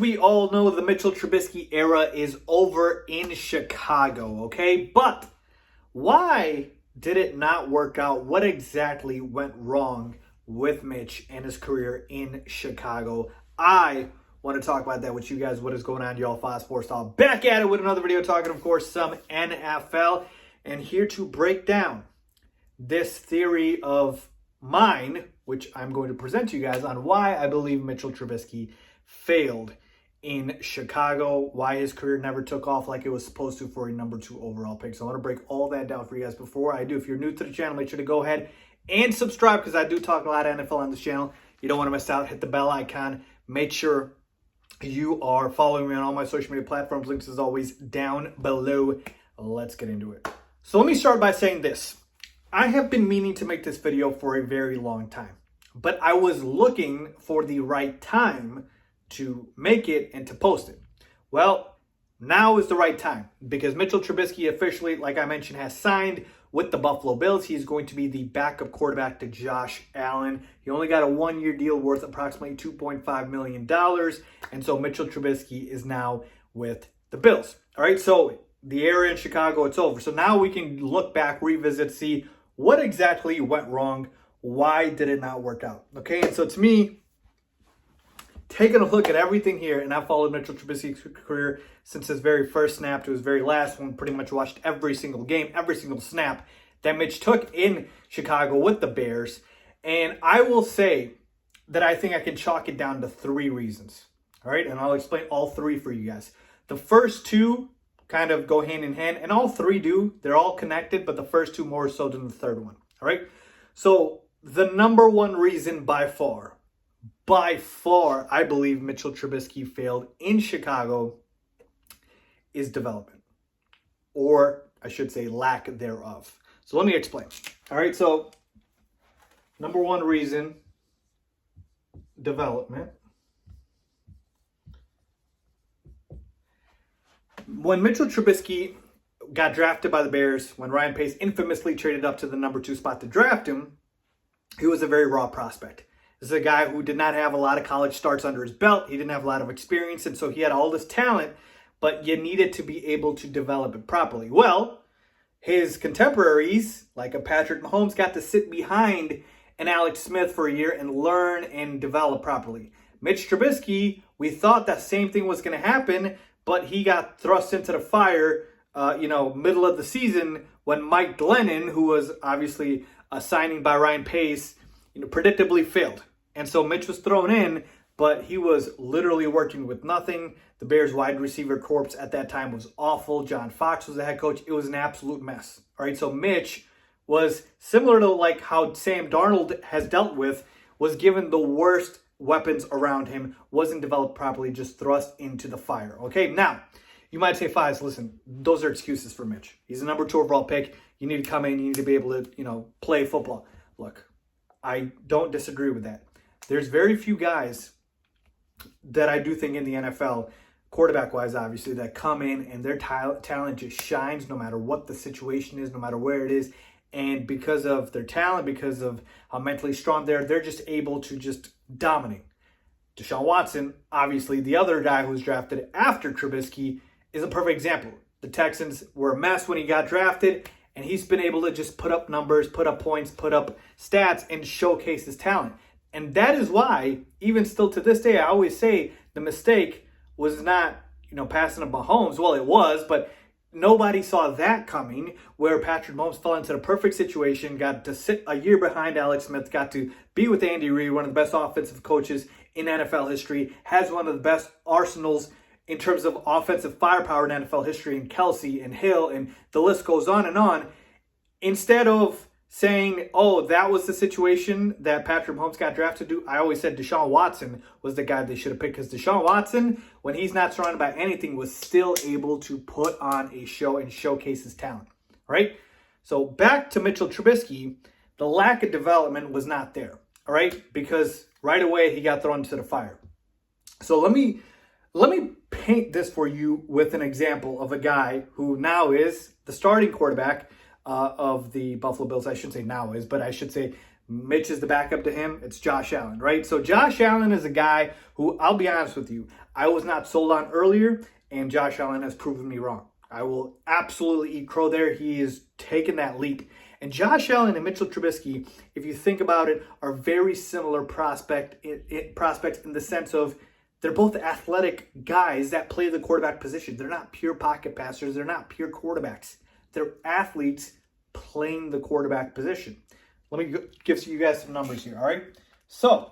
we all know, the Mitchell Trubisky era is over in Chicago, okay? But why did it not work out? What exactly went wrong with Mitch and his career in Chicago? I want to talk about that with you guys. What is going on, y'all? Faiz Sports Talk back at it with another video talking, of course, some NFL. And here to break down this theory of mine, which I'm going to present to you guys on why I believe Mitchell Trubisky failed in Chicago, why his career never took off like it was supposed to for a number 2 overall pick. So I want to break all that down for you guys. Before I do, if you're new to the channel, make sure to go ahead and subscribe because I do talk a lot of NFL on this channel. You don't want to miss out. Hit the bell icon. Make sure you are following me on all my social media platforms. Links, as always, down below. Let's get into it. So let me start by saying this. I have been meaning to make this video for a very long time, but I was looking for the right time to make it and to post it. Well, now is the right time because Mitchell Trubisky officially, like I mentioned, has signed with the Buffalo Bills. He's going to be the backup quarterback to Josh Allen. He only got a 1-year deal worth approximately $2.5 million. And so Mitchell Trubisky is now with the Bills. All right, so the era in Chicago, it's over. So now we can look back, revisit, see what exactly went wrong. Why did it not work out? Okay, and so it's me taking a look at everything here, and I've followed Mitchell Trubisky's career since his very first snap to his very last one. Pretty much watched every single game, every single snap that Mitch took in Chicago with the Bears. And I will say that I think I can chalk it down to 3 reasons. All right, and I'll explain all 3 for you guys. The first 2 kind of go hand in hand, and all 3 do. They're all connected, but the first 2 more so than the third one. All right, so the number 1 reason by far, I believe Mitchell Trubisky failed in Chicago is development, or I should say lack thereof. So let me explain. All right, so number 1 reason, development. When Mitchell Trubisky got drafted by the Bears, when Ryan Pace infamously traded up to the number 2 spot to draft him, he was a very raw prospect. This is a guy who did not have a lot of college starts under his belt. He didn't have a lot of experience, and so he had all this talent, but you needed to be able to develop it properly. Well, his contemporaries, like a Patrick Mahomes, got to sit behind an Alex Smith for a year and learn and develop properly. Mitch Trubisky, we thought that same thing was going to happen, but he got thrust into the fire, middle of the season when Mike Glennon, who was obviously a signing by Ryan Pace, predictably failed. And so Mitch was thrown in, but he was literally working with nothing. The Bears wide receiver corps at that time was awful. John Fox was the head coach. It was an absolute mess. All right, so Mitch was similar to like how Sam Darnold has dealt with, was given the worst weapons around him, wasn't developed properly, just thrust into the fire. Okay, now, you might say, Faiz, listen, those are excuses for Mitch. He's a number 2 overall pick. You need to come in, you need to be able to, play football. Look, I don't disagree with that. There's very few guys that I do think in the NFL, quarterback-wise, obviously, that come in and their talent just shines no matter what the situation is, no matter where it is. And because of their talent, because of how mentally strong they're just able to just dominate. Deshaun Watson, obviously, the other guy who was drafted after Trubisky, is a perfect example. The Texans were a mess when he got drafted, and he's been able to just put up numbers, put up points, put up stats, and showcase his talent. And that is why, even still to this day, I always say the mistake was not, passing to Mahomes. Well, it was, but nobody saw that coming, where Patrick Mahomes fell into the perfect situation, got to sit a year behind Alex Smith, got to be with Andy Reid, one of the best offensive coaches in NFL history, has one of the best arsenals in terms of offensive firepower in NFL history, and Kelsey and Hill, and the list goes on and on. Instead of saying, oh, that was the situation that Patrick Mahomes got drafted to, I always said Deshaun Watson was the guy they should have picked, because Deshaun Watson, when he's not surrounded by anything, was still able to put on a show and showcase his talent, right? So back to Mitchell Trubisky, the lack of development was not there, all right? Because right away he got thrown into the fire. So let me paint this for you with an example of a guy who now is the starting quarterback of the Buffalo Bills. I shouldn't say now is, but I should say Mitch is the backup to him. It's Josh Allen, right? So Josh Allen is a guy who, I'll be honest with you, I was not sold on earlier, and Josh Allen has proven me wrong. I will absolutely eat crow there. He is taking that leap. And Josh Allen and Mitchell Trubisky, if you think about it, are very similar prospects in the sense of they're both athletic guys that play the quarterback position. They're not pure pocket passers. They're not pure quarterbacks. They're athletes playing the quarterback position. Let me give you guys some numbers here, all right? So,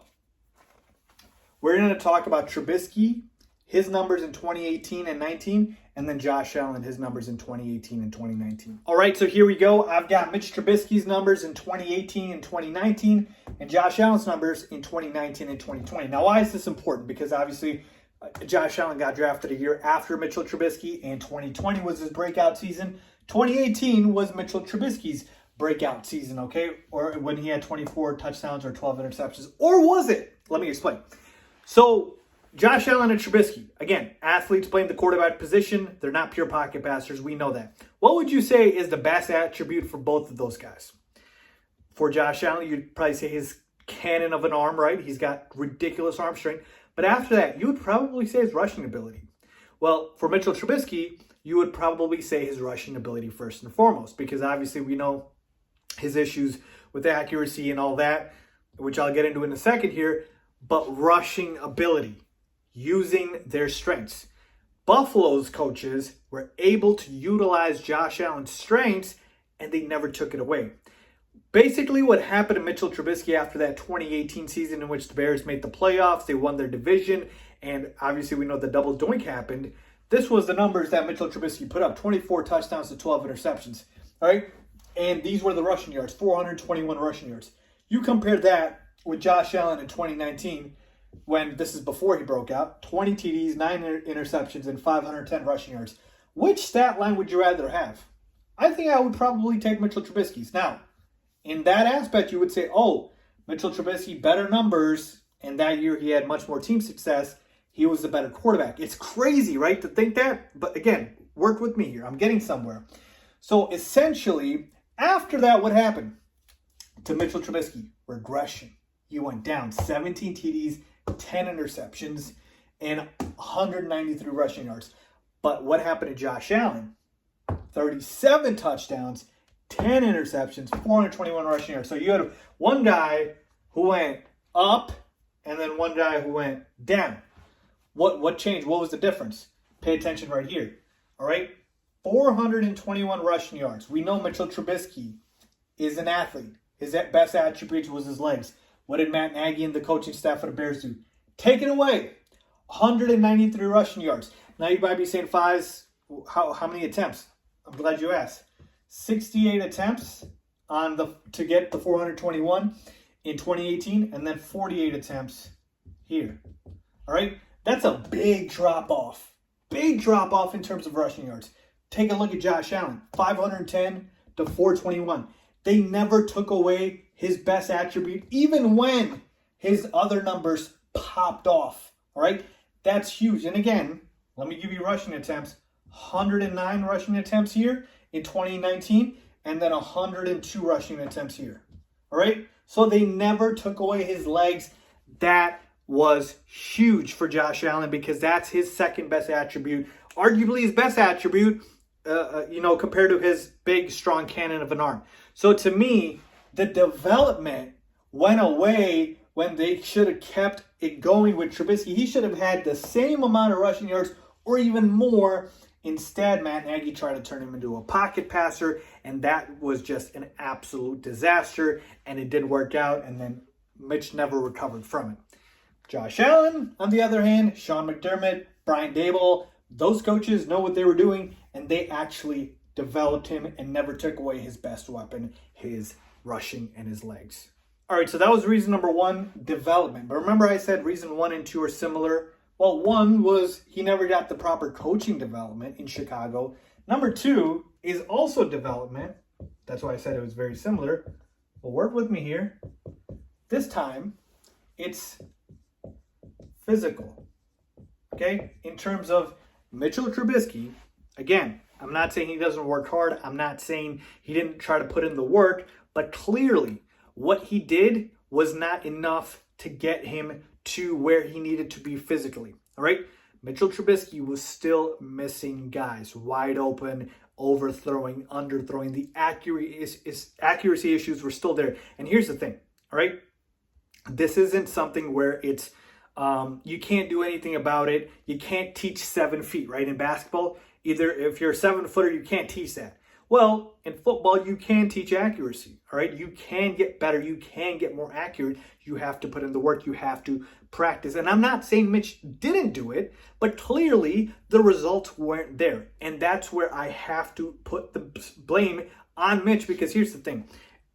we're going to talk about Trubisky, his numbers in 2018 and 19, and then Josh Allen, his numbers in 2018 and 2019. All right, so here we go. I've got Mitch Trubisky's numbers in 2018 and 2019, and Josh Allen's numbers in 2019 and 2020. Now, why is this important? Because obviously, Josh Allen got drafted a year after Mitchell Trubisky, and 2020 was his breakout season. 2018 was Mitchell Trubisky's breakout season, okay? Or when he had 24 touchdowns or 12 interceptions. Or was it? Let me explain. So, Josh Allen and Trubisky, again, athletes playing the quarterback position. They're not pure pocket passers. We know that. What would you say is the best attribute for both of those guys? For Josh Allen, you'd probably say his cannon of an arm, right? He's got ridiculous arm strength. But after that, you would probably say his rushing ability. Well, for Mitchell Trubisky, you would probably say his rushing ability first and foremost, because obviously we know his issues with accuracy and all that, which I'll get into in a second here, but rushing ability, using their strengths. Buffalo's coaches were able to utilize Josh Allen's strengths, and they never took it away. Basically, what happened to Mitchell Trubisky after that 2018 season in which the Bears made the playoffs, they won their division, and obviously we know the double doink happened. This was the numbers that Mitchell Trubisky put up, 24 touchdowns to 12 interceptions, all right? And these were the rushing yards, 421 rushing yards. You compare that with Josh Allen in 2019, when this is before he broke out, 20 TDs, 9 interceptions, and 510 rushing yards. Which stat line would you rather have? I think I would probably take Mitchell Trubisky's. Now, in that aspect, you would say, oh, Mitchell Trubisky, better numbers, and that year he had much more team success. He was the better quarterback. It's crazy, right, to think that? But again, work with me here. I'm getting somewhere. So essentially, after that, what happened to Mitchell Trubisky? Regression. He went down 17 TDs, 10 interceptions, and 193 rushing yards. But what happened to Josh Allen? 37 touchdowns, 10 interceptions, 421 rushing yards. So you had one guy who went up and then one guy who went down. What changed? What was the difference? Pay attention right here. All right? 421 rushing yards. We know Mitchell Trubisky is an athlete. His best attribute was his legs. What did Matt Nagy and the coaching staff of the Bears do? Take it away. 193 rushing yards. Now you might be saying, Faiz, how many attempts? I'm glad you asked. 68 attempts to get the 421 in 2018, and then 48 attempts here. All right? That's a big drop-off. Big drop-off in terms of rushing yards. Take a look at Josh Allen. 510 to 421. They never took away his best attribute, even when his other numbers popped off. All right? That's huge. And again, let me give you rushing attempts. 109 rushing attempts here in 2019, and then 102 rushing attempts here. All right? So they never took away his legs. That was huge for Josh Allen because that's his second best attribute. Arguably his best attribute, compared to his big, strong cannon of an arm. So to me, the development went away when they should have kept it going with Trubisky. He should have had the same amount of rushing yards or even more. Instead, Matt Nagy tried to turn him into a pocket passer, and that was just an absolute disaster, and it didn't work out, and then Mitch never recovered from it. Josh Allen, on the other hand, Sean McDermott, Brian Daboll, those coaches know what they were doing, and they actually developed him and never took away his best weapon, his rushing and his legs. All right, so that was reason number one, development. But remember I said reason 1 and 2 are similar? Well, one was he never got the proper coaching development in Chicago. Number 2 is also development. That's why I said it was very similar. Well, work with me here. This time, it's physical. Okay? In terms of Mitchell Trubisky, again, I'm not saying he doesn't work hard. I'm not saying he didn't try to put in the work, but clearly what he did was not enough to get him to where he needed to be physically. All right. Mitchell Trubisky was still missing guys wide open, overthrowing, underthrowing. The accuracy issues were still there. And here's the thing. All right. This isn't something where it's you can't do anything about it. You can't teach 7 feet, right? In basketball, either if you're a 7-footer, you can't teach that. Well, in football, you can teach accuracy, all right? You can get better. You can get more accurate. You have to put in the work. You have to practice. And I'm not saying Mitch didn't do it, but clearly the results weren't there. And that's where I have to put the blame on Mitch, because here's the thing.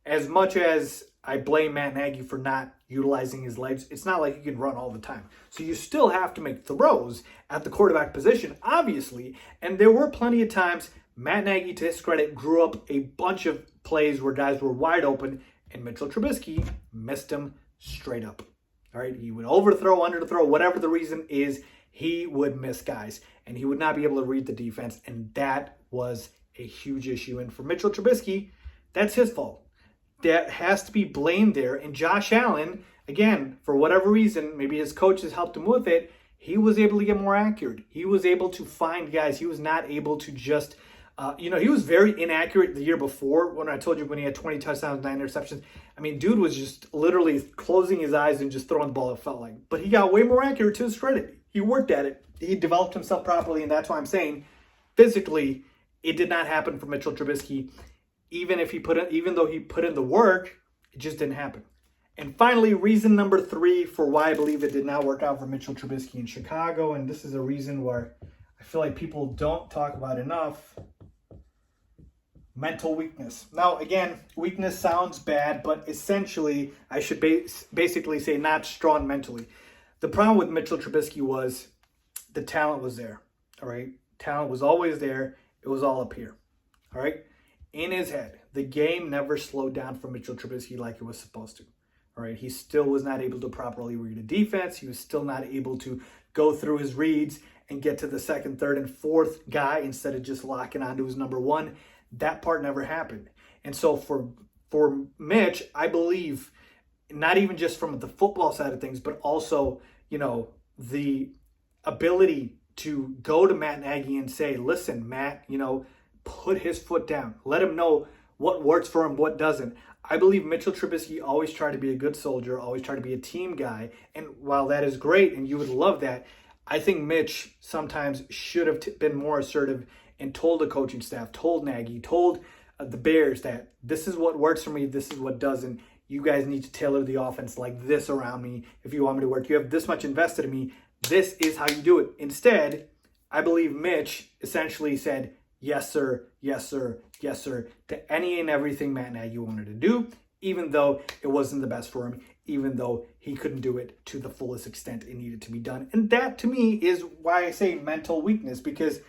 As much as I blame Matt Nagy for not utilizing his legs, it's not like he can run all the time. So you still have to make throws at the quarterback position, obviously. And there were plenty of times Matt Nagy, to his credit, drew up a bunch of plays where guys were wide open, and Mitchell Trubisky missed him straight up. All right, he would overthrow, underthrow, whatever the reason is, he would miss guys, and he would not be able to read the defense, and that was a huge issue. And for Mitchell Trubisky, that's his fault. That has to be blamed there. And Josh Allen, again, for whatever reason, maybe his coaches helped him with it, he was able to get more accurate. He was able to find guys. He was not able to just, he was very inaccurate the year before when I told you when he had 20 touchdowns, 9 interceptions. I mean, dude was just literally closing his eyes and just throwing the ball, it felt like. But he got way more accurate to his credit. He worked at it. He developed himself properly, and that's why I'm saying physically it did not happen for Mitchell Trubisky. Even though he put in the work, it just didn't happen. And finally, reason number 3 for why I believe it did not work out for Mitchell Trubisky in Chicago, and this is a reason where I feel like people don't talk about enough: mental weakness. Now, again, weakness sounds bad, but essentially, I should basically say not strong mentally. The problem with Mitchell Trubisky was the talent was there, all right? Talent was always there. It was all up here, all right? In his head, the game never slowed down for Mitchell Trubisky like it was supposed to. All right, he still was not able to properly read a defense. He was still not able to go through his reads and get to the second, third, and fourth guy instead of just locking onto his number one. That part never happened. And so for Mitch, I believe, not even just from the football side of things, but also, the ability to go to Matt Nagy and say, listen, Matt, put his foot down. Let him know what works for him, what doesn't. I believe Mitchell Trubisky always tried to be a good soldier, always tried to be a team guy. And while that is great and you would love that, I think Mitch sometimes should have been more assertive and told the coaching staff, told Nagy, told the Bears that this is what works for me, this is what doesn't. You guys need to tailor the offense like this around me if you want me to work. You have this much invested in me. This is how you do it. Instead, I believe Mitch essentially said, yes, sir, yes, sir, yes, sir, to any and everything Matt Nagy wanted to do, even though it wasn't the best for him, even though he couldn't do it to the fullest extent it needed to be done. And that, to me, is why I say mental weakness, because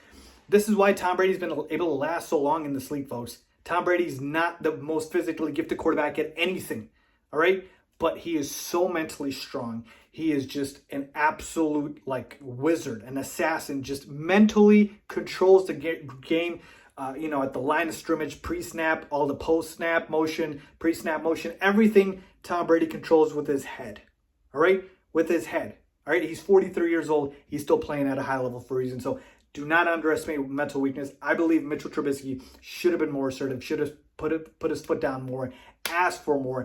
this is why Tom Brady's been able to last so long in this league, folks. Tom Brady's not the most physically gifted quarterback at anything, all right? But he is so mentally strong. He is just an absolute wizard, an assassin, just mentally controls the game, at the line of scrimmage, pre-snap, all the post-snap motion, pre-snap motion, everything Tom Brady controls with his head, all right? With his head, all right? He's 43 years old. He's still playing at a high level for a reason. So do not underestimate mental weakness. I believe Mitchell Trubisky should have been more assertive, should have put his foot down more, asked for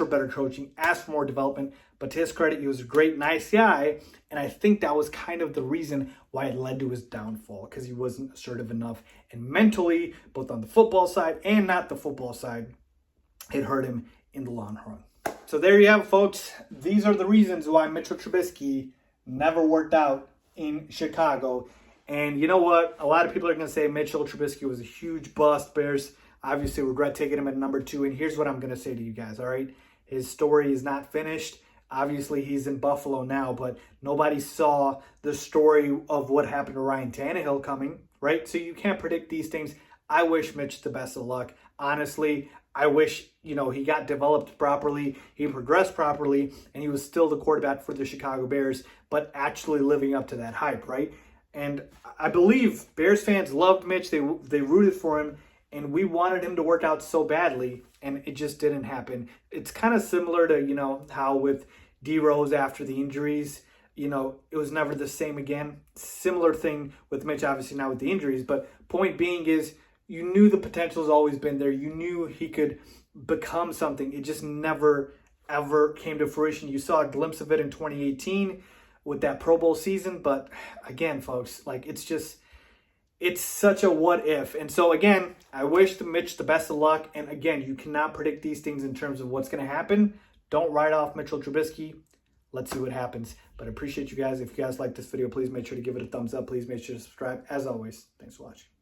better coaching, asked for more development. But to his credit, he was a great, nice guy. And I think that was kind of the reason why it led to his downfall, because he wasn't assertive enough. And mentally, both on the football side and not the football side, it hurt him in the long run. So there you have it, folks. These are the reasons why Mitchell Trubisky never worked out in Chicago. And you know what? A lot of people are going to say Mitchell Trubisky was a huge bust. Bears obviously regret taking him at number 2. And here's what I'm going to say to you guys, all right? His story is not finished. Obviously, he's in Buffalo now, but nobody saw the story of what happened to Ryan Tannehill coming, right? So you can't predict these things. I wish Mitch the best of luck. Honestly, I wish, he got developed properly, he progressed properly, and he was still the quarterback for the Chicago Bears, but actually living up to that hype, right? And I believe Bears fans loved Mitch. They rooted for him, and we wanted him to work out so badly, and it just didn't happen. It's kind of similar to, you know, how with D Rose after the injuries, you know, it was never the same again. Similar thing with Mitch, obviously not with the injuries, but point being is you knew the potential has always been there. You knew he could become something. It just never, ever came to fruition. You saw a glimpse of it in 2018 with that Pro Bowl season. But again, folks, like it's such a what if. And so again, I wish Mitch the best of luck. And again, you cannot predict these things in terms of what's going to happen. Don't write off Mitchell Trubisky. Let's see what happens. But I appreciate you guys. If you guys like this video, please make sure to give it a thumbs up. Please make sure to subscribe. As always, thanks for watching.